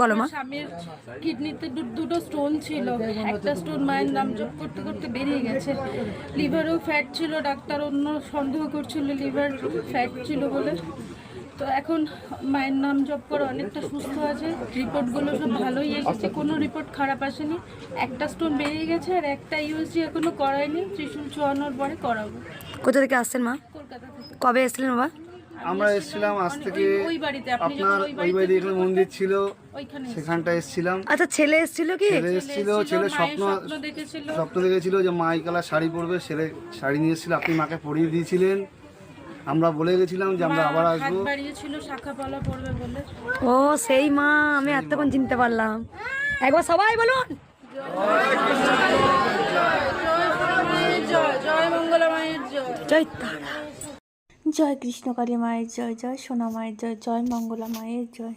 বলো মা। স্বামীর কিডনিতে দুটো স্টোন ছিল, একটা স্টোন মায়ের নাম জপ করতে করতে বেরিয়ে গেছে। লিভারও ফ্যাট ছিল, ডাক্তার অন্য সন্দেহ করছিল লিভার ফ্যাট ছিল বলে। তো এখন মায়ের নাম জপ করে অনেকটা সুস্থ আছে, রিপোর্টগুলো সব ভালোই এসেছে, কোনো রিপোর্ট খারাপ আসেনি। একটা স্টোন বেরিয়ে গেছে আর একটা ইউএসজি এখনো করায়নি, ত্রিশূল ছোঁয়ানোর পরে করাবো। কোথা থেকে আসছেন মা? কলকাতা থেকে। কবে এসেছিলেন বাবা? আমরা এসেছিলাম আজ থেকে ওই বাড়িতে, আপনি আপনার যখন ওই বাড়িতে এখানে মন্দির ছিল, ওইখানে সেখানটা এসেছিলাম। আচ্ছা, ছেলে এসেছিল কি? ছেলে এসেছিল, ছেলে স্বপ্ন দেখেছিল যে মা এই কালার শাড়ি পরবে, ছেলে শাড়ি নিয়ে এসেছিল, আপনি মাকে পরিয়ে দিয়েছিলেন। আমরা বলে গেছিলাম যে আমরা আবার আসবো। ও সেই মা, আমি এতক্ষণ চিনতে পারলাম। একবার সবাই বলুন জয় মঙ্গলা মায়ের জয়। জয় তারা। জয় কৃষ্ণকালী মায়ের জয়, জয় সোনা মায়ের জয়, জয় মঙ্গলা মায়ের জয়।